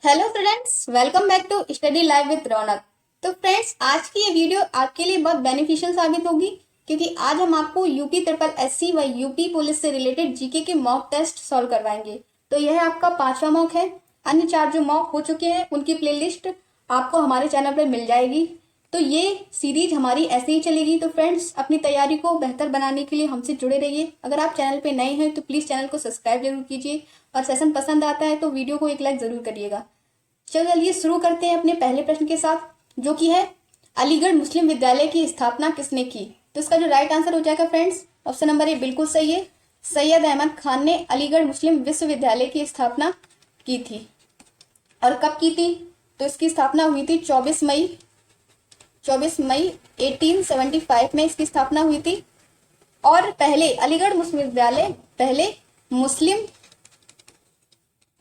Hello friends, welcome back to study live with Raunak. तो friends, आज की ये वीडियो आपके लिए बहुत बेनिफिशियल साबित होगी क्योंकि आज हम आपको यूपी ट्रिपल एससी व यूपी पुलिस से रिलेटेड जीके के मॉक टेस्ट सॉल्व करवाएंगे। तो यह आपका 5वां मॉक है। अन्य 4 जो मॉक हो चुके हैं उनकी प्लेलिस्ट आपको हमारे चैनल पर मिल जाएगी। तो ये सीरीज हमारी ऐसे ही चलेगी। तो फ्रेंड्स, अपनी तैयारी को बेहतर बनाने के लिए हमसे जुड़े रहिए। अगर आप चैनल पे नए हैं तो प्लीज चैनल को सब्सक्राइब जरूर कीजिए और सेशन पसंद आता है तो वीडियो को एक लाइक जरूर करिएगा। चलिए शुरू करते हैं अपने पहले प्रश्न के साथ, जो कि है अलीगढ़ मुस्लिम विद्यालय की स्थापना किसने की। तो इसका जो राइट आंसर हो जाएगा फ्रेंड्स, ऑप्शन नंबर ए बिल्कुल सही है। सैयद अहमद खान ने अलीगढ़ मुस्लिम विश्वविद्यालय की स्थापना की थी। और कब की थी? तो इसकी स्थापना हुई थी 24 मई 1875 में इसकी स्थापना हुई थी। और पहले अलीगढ़ मुस्लिम विद्यालय पहले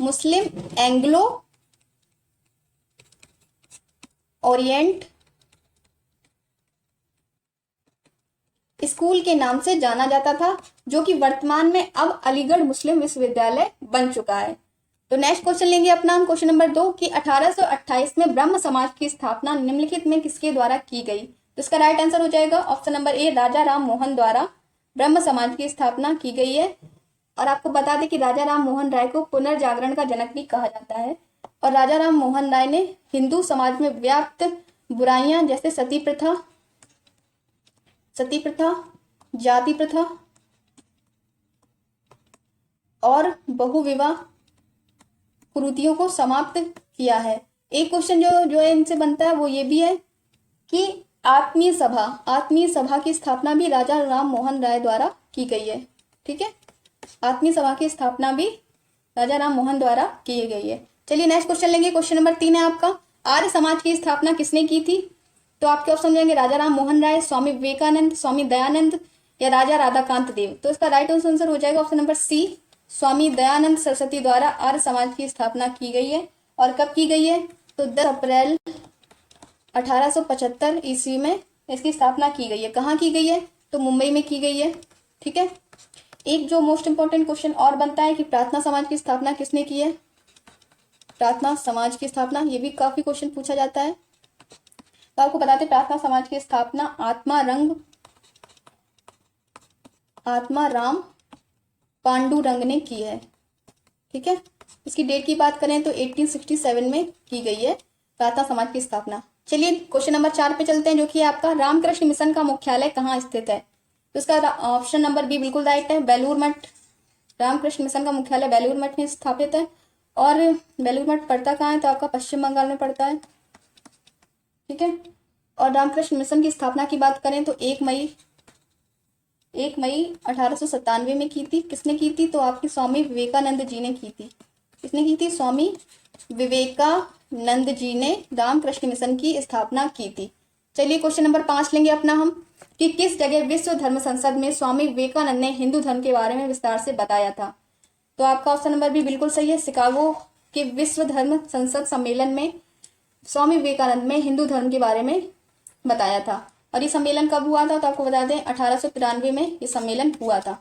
मुस्लिम एंग्लो ओरिएंट स्कूल के नाम से जाना जाता था, जो कि वर्तमान में अब अलीगढ़ मुस्लिम विश्वविद्यालय बन चुका है। तो नेक्स्ट क्वेश्चन लेंगे अपना हम, क्वेश्चन नंबर 2 कि 1828 में ब्रह्म समाज की स्थापना निम्नलिखित में किसके द्वारा की गई। तो इसका राइट आंसर हो जाएगा ऑप्शन नंबर ए, राजा राम मोहन द्वारा ब्रह्म समाज की स्थापना की गई है। और आपको बता दें कि राजा राम मोहन राय को पुनर्जागरण का जनक भी कहा जाता है। और राजा राम मोहन राय ने हिंदू समाज में व्याप्त बुराइयां जैसे सती प्रथा, जाति प्रथा और बहुविवाह कुरीतियों को समाप्त किया है। एक क्वेश्चन जो इनसे बनता है वो ये भी है कि आत्मीय सभा की स्थापना भी राजा राम मोहन राय द्वारा की गई है। ठीक है, आत्मीय सभा की स्थापना भी राजा राम मोहन द्वारा की गई है। चलिए नेक्स्ट क्वेश्चन लेंगे, क्वेश्चन नंबर 3 है आपका, आर्य समाज की स्थापना किसने की थी। तो आपके ऑप्शन जाएंगे राजा राम मोहन राय, स्वामी विवेकानंद, स्वामी दयानंद या राजा राधाकांत देव। तो इसका राइट आंसर हो जाएगा option number C, Swami Dayanand Saraswati द्वारा आर्य समाज की स्थापना की गई है। और कब की गई है? तो 10 अप्रैल 1875 ईस्वी में इसकी स्थापना की गई है। कहाँ की गई है? तो मुंबई में की गई है। ठीक है, एक जो मोस्ट इंपॉर्टेंट क्वेश्चन और बनता है कि प्रार्थना समाज की स्थापना किसने की है। प्रार्थना समाज की स्थापना, ये भी काफी क्वेश्चन पूछा जाता है। तो आपको बताते प्रार्थना समाज की स्थापना आत्मा राम पांडुरंग ने की है। ठीक है, इसकी डेट की बात करें तो 1867 में की गई है प्रार्थना समाज की स्थापना। चलिए क्वेश्चन नंबर 4 पे चलते हैं, जो कि आपका रामकृष्ण मिशन का मुख्यालय कहाँ स्थित है। तो इसका ऑप्शन नंबर बी बिल्कुल राइट है, बेलूर मठ। रामकृष्ण मिशन का मुख्यालय बेलूर मठ में स्थापित है। और बेलूर मठ पड़ता कहाँ है? तो आपका पश्चिम बंगाल में पड़ता है। ठीक है, और रामकृष्ण मिशन की स्थापना की बात करें तो 1 मई 1897 में की थी। किसने की थी? तो आपकी स्वामी विवेकानंद जी ने की थी। किसने की थी? स्वामी विवेकानंद जी ने रामकृष्ण मिशन की स्थापना की थी। चलिए क्वेश्चन नंबर 5 लेंगे अपना हम, कि किस जगह विश्व धर्म संसद में स्वामी विवेकानंद ने हिंदू धर्म के बारे में विस्तार से बताया था। तो आपका ऑप्शन नंबर भी बिल्कुल सही है, शिकागो के विश्व धर्म संसद सम्मेलन में स्वामी विवेकानंद ने हिंदू धर्म के बारे में बताया था। और ये सम्मेलन कब हुआ था? तो आपको बता दें 1893 में ये सम्मेलन हुआ था।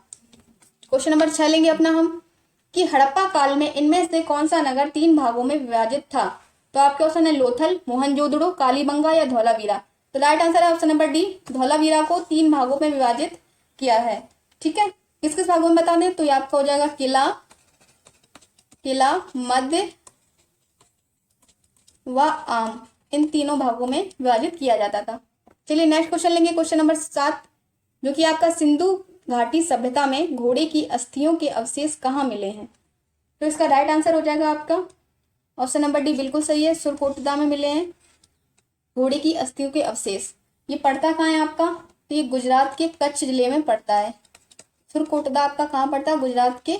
क्वेश्चन नंबर 6 लेंगे अपना हम, कि हड़प्पा काल में इनमें से कौन सा नगर 3 भागों में विभाजित था। तो आपके ऑप्शन है लोथल, मोहनजोदड़ो, कालीबंगा या धौलावीरा। तो राइट आंसर है ऑप्शन नंबर डी, धौलावीरा को 3 भागों में विभाजित किया है। ठीक है, किस किस भागों में बता दें तो ये आपका हो जाएगा किला, मध्य व आम, इन तीनों भागों में विभाजित किया जाता था। चलिए नेक्स्ट क्वेश्चन लेंगे, क्वेश्चन नंबर 7, जो कि आपका सिंधु घाटी सभ्यता में घोड़े की अस्थियों के अवशेष कहाँ मिले हैं। तो इसका राइट आंसर हो जाएगा आपका ऑप्शन नंबर डी बिल्कुल सही है, सुरकोटदा में मिले हैं घोड़े की अस्थियों के अवशेष। ये पड़ता कहाँ है आपका? तो ये गुजरात के कच्छ जिले में पड़ता है। सुरकोटदा आपका कहाँ पड़ता है? गुजरात के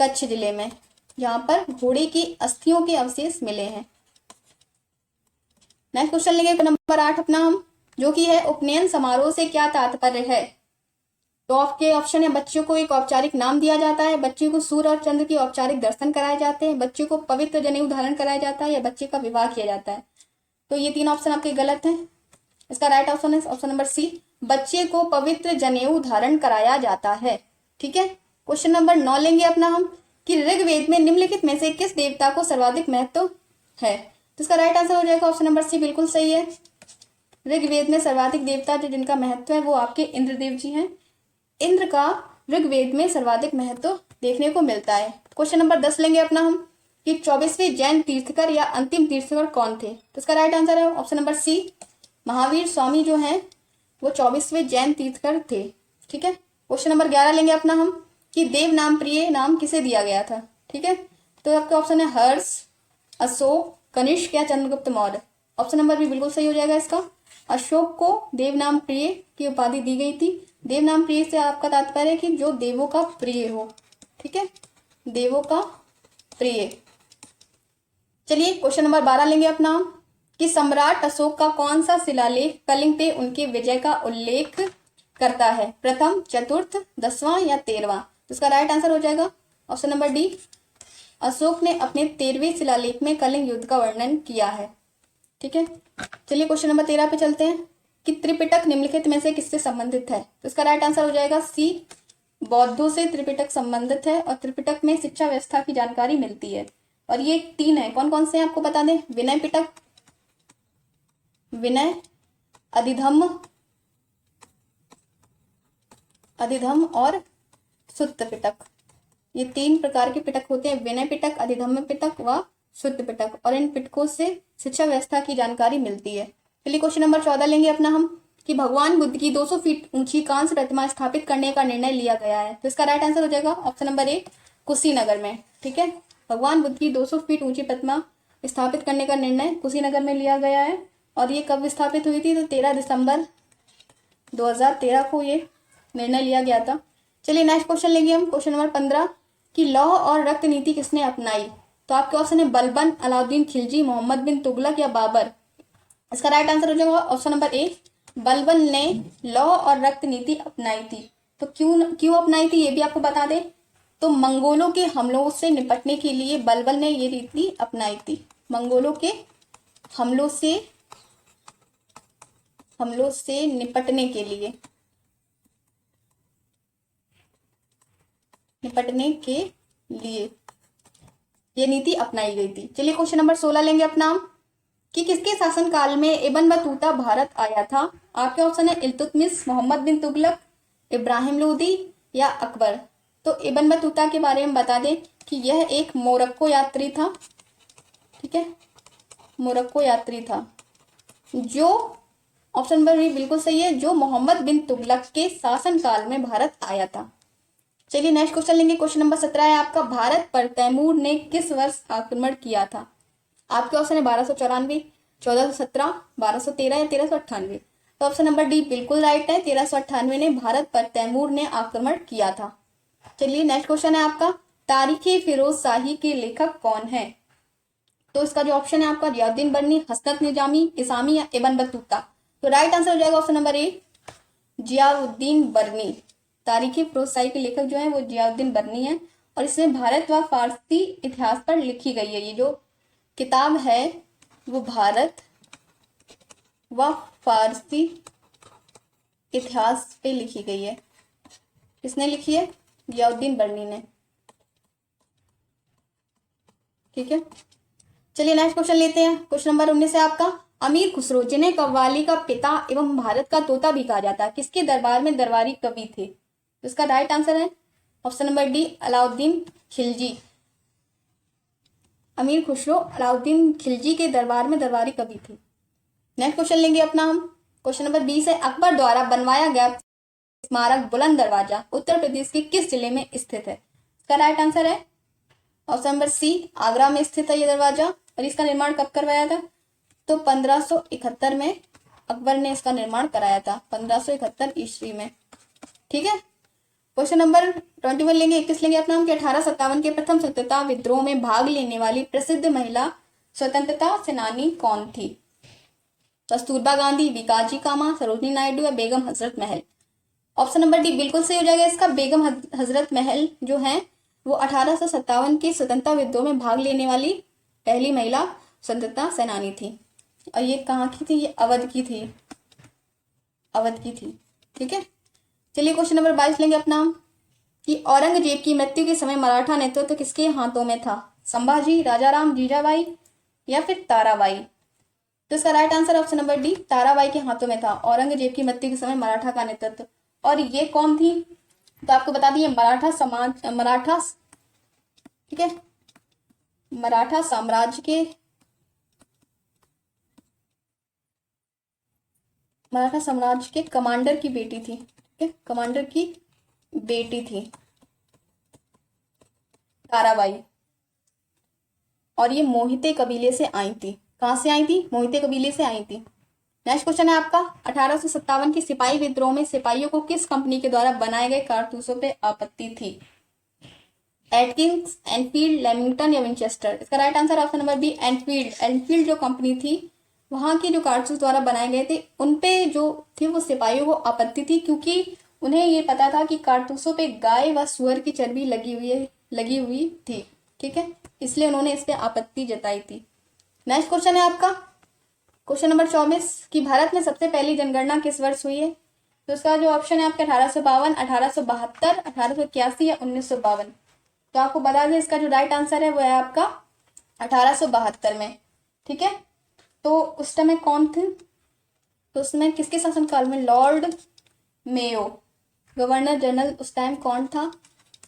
कच्छ जिले में, यहाँ पर घोड़े की अस्थियों के अवशेष मिले हैं। नेक्स्ट क्वेश्चन लेंगे नंबर 8 अपना हम, जो कि है उपनयन समारोह से क्या तात्पर्य है। तो आपके ऑप्शन है बच्चों को एक औपचारिक नाम दिया जाता है, बच्चे को सूर्य और चंद्र के औपचारिक दर्शन कराए जाते हैं, बच्चे को पवित्र जनेऊ धारण कराया जाता है या बच्चे का विवाह किया जाता है। तो ये 3 ऑप्शन आपके गलत हैं। इसका राइट ऑप्शन है ऑप्शन नंबर सी, बच्चे को पवित्र जनेऊ धारण कराया जाता है। ठीक है, क्वेश्चन नंबर 9 लेंगे अपना हम, कि ऋग्वेद में निम्नलिखित में से किस देवता को सर्वाधिक महत्व है। तो इसका राइट आंसर हो जाएगा ऑप्शन नंबर सी, बिल्कुल सही है। ऋग्वेद में सर्वाधिक देवता जो जिनका महत्व है वो आपके इंद्रदेव जी हैं। इंद्र का ऋग्वेद में सर्वाधिक महत्व देखने को मिलता है। क्वेश्चन नंबर 10 लेंगे अपना हम कि 24वें जैन तीर्थकर या अंतिम तीर्थकर कौन थे। तो इसका राइट आंसर है option number C, Mahavir Swami जो हैं वो 24वें जैन तीर्थकर थे। ठीक है। क्वेश्चन नंबर 11 लेंगे अपना हम कि देव नाम प्रिय नाम किसे दिया गया था। ठीक है। तो आपका ऑप्शन है हर्ष, अशोक, कनिष्क या चंद्रगुप्त मौर्य। ऑप्शन नंबर भी बिल्कुल सही हो जाएगा इसका। अशोक को देव नाम प्रिय की उपाधि दी गई थी। देव नाम प्रिय से आपका तात्पर्य है कि जो देवों का प्रिय हो। ठीक है, देवों का प्रिय। चलिए क्वेश्चन नंबर 12 लेंगे अपना कि सम्राट अशोक का कौन सा शिलालेख कलिंग पे उनके विजय का उल्लेख करता है, प्रथम, चतुर्थ, 10वां या 13वां। तो इसका राइट आंसर हो जाएगा ऑप्शन नंबर डी, अशोक ने अपने 13वें शिलालेख में कलिंग युद्ध का वर्णन किया है। ठीक है। चलिए क्वेश्चन नंबर 13 पे चलते हैं कि त्रिपिटक निम्नलिखित में से किससे संबंधित है। तो इसका राइट आंसर हो जाएगा सी, बौद्धों से त्रिपिटक संबंधित है और त्रिपिटक में शिक्षा व्यवस्था की जानकारी मिलती है। और ये 3 है, कौन कौन से हैं आपको बता दें, विनय पिटक, विनय, अधिधम्म और सुत्त पिटक। ये 3 प्रकार के पिटक होते हैं, विनय पिटक, अधिधम्म पिटक व सुत्त पिटक, और इन पिटकों से शिक्षा व्यवस्था की जानकारी मिलती है। चलिए क्वेश्चन नंबर 14 लेंगे अपना हम कि भगवान बुद्ध की 200 फीट ऊंची कांस्य प्रतिमा स्थापित करने का निर्णय लिया गया है। तो इसका राइट आंसर हो जाएगा ऑप्शन नंबर ए, कुशीनगर में। ठीक है, भगवान बुद्ध की 200 फीट ऊंची प्रतिमा स्थापित करने का निर्णय कुशीनगर में लिया गया है। और ये कब स्थापित हुई थी, तो 13 दिसंबर 2013 को ये निर्णय लिया गया था। चलिए नेक्स्ट क्वेश्चन लेंगे हम, क्वेश्चन नंबर 15 कि लौह और रक्त नीति किसने अपनाई। तो आपके ऑप्शन है बलबन, अलाउद्दीन खिलजी, मोहम्मद बिन तुगलक या बाबर। इसका राइट आंसर हो जाएगा ऑप्शन नंबर ए, बलबन ने लौह और रक्त नीति अपनाई थी। तो क्यों अपनाई थी ये भी आपको बता दें, तो मंगोलों के हमलों से निपटने के लिए बलबन ने ये नीति अपनाई थी। मंगोलों के हमलों से निपटने के लिए ये नीति अपनाई गई थी। चलिए क्वेश्चन नंबर 16 लेंगे अपना कि किसके शासनकाल में इब्न बतूता भारत आया था। आपके ऑप्शन है इल्तुतमिश, मोहम्मद बिन तुगलक, इब्राहिम लोदी या अकबर। तो इब्न बतूता के बारे में बता दें कि यह एक मोरक्को यात्री था। ठीक है, मोरक्को यात्री था जो, ऑप्शन नंबर बी बिल्कुल सही है, जो मोहम्मद बिन तुगलक के शासनकाल में भारत आया था। चलिए नेक्स्ट क्वेश्चन लेंगे, क्वेश्चन नंबर 17 है आपका, भारत पर तैमूर ने किस वर्ष आक्रमण किया था। आपके ऑप्शन है 1294, 1417, 1213 या 1398। तो ऑप्शन नंबर डी बिल्कुल राइट है, 1398 ने भारत पर तैमूर ने आक्रमण किया था। चलिए नेक्स्ट क्वेश्चन है आपका, तारीखे फिरोज शाही के लेखक कौन है। तो इसका जो ऑप्शन है आपका जियाउद्दीन बर्नी, हसरत निजामी, इसामी या इब्न बतूता। तो राइट आंसर हो जाएगा ऑप्शन नंबर ए, जियाउद्दीन बर्नी। तारीखी फिरोज शाही के लेखक जो है वो जियाउद्दीन बर्नी है और इसमें भारत व फारसी इतिहास पर लिखी गई है। ये जो किताब है वो भारत व फारसी इतिहास पे लिखी गई है। किसने लिखी है, जियाउद्दीन बर्नी ने। ठीक है, चलिए नेक्स्ट क्वेश्चन लेते हैं, क्वेश्चन नंबर 19 है आपका, अमीर खुसरो जिन्हें कव्वाली का पिता एवं भारत का तोता भी कहा जाता है, किसके दरबार में दरबारी कवि थे। तो इसका राइट आंसर है option number D, Alauddin Khilji. अमीर खुसरो अलाउद्दीन खिलजी के दरबार में दरबारी कवि थे। नेक्स्ट क्वेश्चन लेंगे अपना हम, क्वेश्चन नंबर 20 है, अकबर द्वारा बनवाया गया स्मारक बुलंद दरवाजा उत्तर प्रदेश के किस जिले में स्थित है। इसका राइट आंसर है ऑप्शन नंबर सी, आगरा में स्थित है ये दरवाजा। और इसका निर्माण कब करवाया था, तो 1571 में अकबर ने इसका निर्माण कराया था, 1571 ईस्वी में। ठीक है, क्वेश्चन नंबर 21 लेंगे, 21 लेंगे अपना हम कि 1857 के प्रथम स्वतंत्रता विद्रोह में भाग लेने वाली प्रसिद्ध महिला स्वतंत्रता सेनानी कौन थी। कस्तूरबा गांधी, विकाजी कामा, सरोजनी नायडू या Begum Hazrat Mahal. Option number D बिल्कुल सही हो जाएगा इसका, बेगम हजरत महल जो है वो 1857 के स्वतंत्रता विद्रोह में भाग लेने वाली पहली महिला स्वतंत्रता सेनानी थी। और ये कहाँ की थी, ये अवध की थी, अवध की थी। ठीक है, चलिए क्वेश्चन नंबर 22 लेंगे अपना कि औरंगजेब की मृत्यु के समय मराठा नेतृत्व किसके हाथों में था। संभाजी, राजाराम, जीजाबाई, या फिर ताराबाई? तो इसका right answer option number D, Tarabai के हाथों में था औरंगजेब की मृत्यु के समय मराठा का नेतृत्व। और ये कौन थी? तो आपको बता दिए ठीक है, मराठा साम्राज्य के कमांडर की बेटी थी। ठीक है, कमांडर की बेटी थी ताराबाई। और ये मोहिते कबीले से आई थी। कहां से आई थी? मोहिते कबीले से आई थी। नेक्स्ट क्वेश्चन है आपका, 1857 की सिपाही विद्रोह में सिपाहियों को किस कंपनी के द्वारा बनाए गए कारतूसों पे आपत्ति थी? एटकिंस, एनफील्ड, लेमिंगटन या विंचेस्टर? इसका right answer option number B, Enfield. Enfield जो कंपनी थी, वहां की जो कारतूस द्वारा बनाए गए थे उनपे जो थी वो सिपाहियों को आपत्ति थी, क्योंकि उन्हें ये पता था कि कारतूसों पे गाय व सुअर की चर्बी लगी हुई थी। ठीक है, इसलिए उन्होंने इस पे आपत्ति जताई थी। नेक्स्ट क्वेश्चन है आपका, क्वेश्चन नंबर 24 कि भारत में सबसे पहली जनगणना किस वर्ष हुई है? तो इसका जो ऑप्शन है आपका 1852, 1872, 1881 या 1952। तो आपको बता दें इसका जो राइट आंसर है वो है आपका 1872 में। ठीक है, तो उस समय कौन थे? तो उसमें किसके शासनकाल में? लॉर्ड मेयो, गवर्नर जनरल उस टाइम कौन था?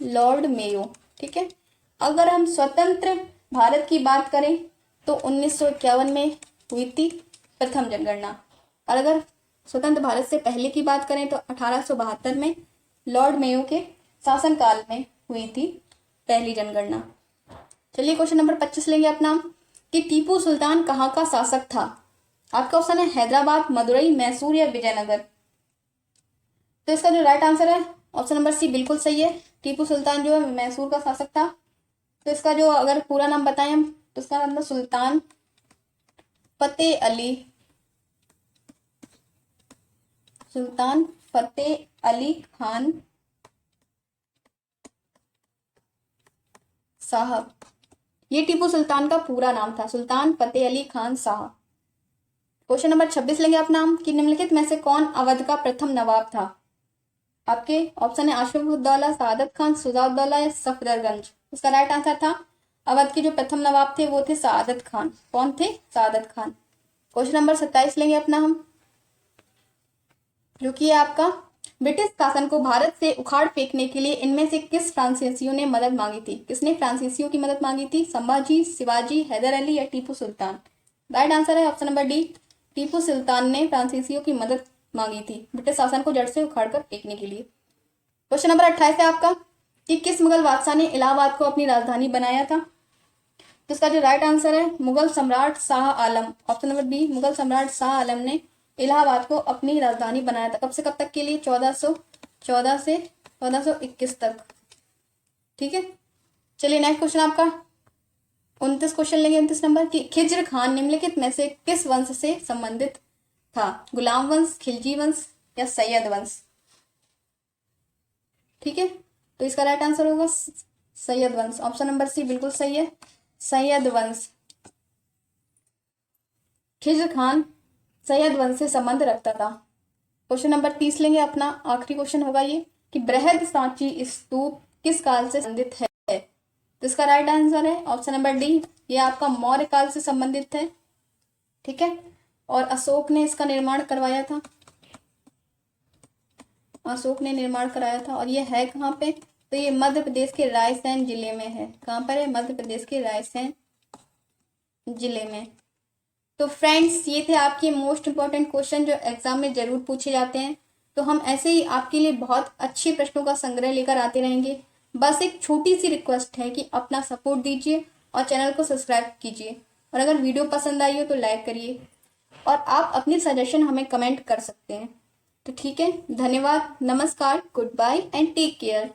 Lord Mayo. ठीक है, अगर हम स्वतंत्र भारत की बात करें तो 1951 में हुई थी प्रथम जनगणना, और अगर स्वतंत्र भारत से पहले की बात करें तो 1872 में लॉर्ड मेयो के शासनकाल में हुई थी पहली जनगणना। चलिए क्वेश्चन नंबर 25 लेंगे अपना, कि टीपू सुल्तान कहाँ का शासक था? आपका ऑप्शन है हैदराबाद, मदुरई, मैसूर या विजयनगर। तो इसका जो राइट आंसर है ऑप्शन नंबर सी बिल्कुल सही है। टीपू सुल्तान जो है मैसूर का शासक था। तो इसका जो अगर पूरा नाम बताएं हम तो इसका नाम था सुल्तान फतेह अली खान साहब। ये टीपू सुल्तान का पूरा नाम था, सुल्तान फतेह अली खान साहब। क्वेश्चन नंबर 26 लेंगे अपना हम, कि निम्नलिखित में से कौन अवध का प्रथम नवाब था? आपके ऑप्शन है आशफाकुद्दौला, सादत खान, शुजाउद्दौला या सफदरगंज। इसका राइट आंसर था अवध के जो प्रथम नवाब थे वो थे सादत खान। कौन थे? सादत खान। क्वेश्चन नंबर 27 लेंगे अपना हम, जो कि है आपका, ब्रिटिश शासन को भारत से उखाड़ फेंकने के लिए इनमें से किस फ्रांसीसियों ने मदद मांगी थी? किसने फ्रांसीसियों की मदद मांगी थी? संभाजी, शिवाजी, हैदर अली या टीपू सुल्तान? राइट आंसर है option number D, Tipu Sultan ने फ्रांसीसियों की मदद मांगी थी ब्रिटिश शासन को जड़ से उखाड़कर फेंकने के लिए। क्वेश्चन नंबर 28 है आपका, कि किस मुगल बादशाह ने इलाहाबाद को अपनी राजधानी बनाया था? तो इसका जो राइट आंसर है मुगल सम्राट Shah Alam. Option number B, Mughal सम्राट शाह आलम ने इलाहाबाद को अपनी राजधानी बनाया था। कब से कब तक के लिए? 1414 से 1421 तक। ठीक है, चलिए नेक्स्ट क्वेश्चन आपका 29 क्वेश्चन लेंगे। 29 नंबर, की खिज्र खान निम्नलिखित में से किस वंश से संबंधित था? गुलाम वंश, खिलजी वंश या सैयद वंश? ठीक है, तो इसका राइट आंसर होगा सैयद वंश। ऑप्शन नंबर सी बिल्कुल सही है, सैयद वंश। खिज्र खान सैयद वंश से संबंध रखता था। क्वेश्चन नंबर 30 लेंगे अपना, आखिरी क्वेश्चन होगा ये, कि बृहद सांची स्तूप किस काल से संबंधित है? तो इसका राइट आंसर है ऑप्शन नंबर डी, ये आपका मौर्य काल से संबंधित है। ठीक है, और अशोक ने इसका निर्माण करवाया था, अशोक ने निर्माण कराया था। और ये है कहाँ पे? तो ये मध्य प्रदेश के रायसेन जिले में है। कहाँ पर है? मध्य प्रदेश के रायसेन जिले में। तो फ्रेंड्स, ये थे आपके मोस्ट इंपॉर्टेंट क्वेश्चन जो एग्जाम में जरूर पूछे जाते हैं। तो हम ऐसे ही आपके लिए बहुत अच्छे प्रश्नों का संग्रह लेकर आते रहेंगे। बस एक छोटी सी रिक्वेस्ट है कि अपना सपोर्ट दीजिए और चैनल को सब्सक्राइब कीजिए, और अगर वीडियो पसंद आई हो तो लाइक करिए, और आप अपनी सजेशन हमें कमेंट कर सकते हैं। तो ठीक है, धन्यवाद, नमस्कार, goodbye and take care.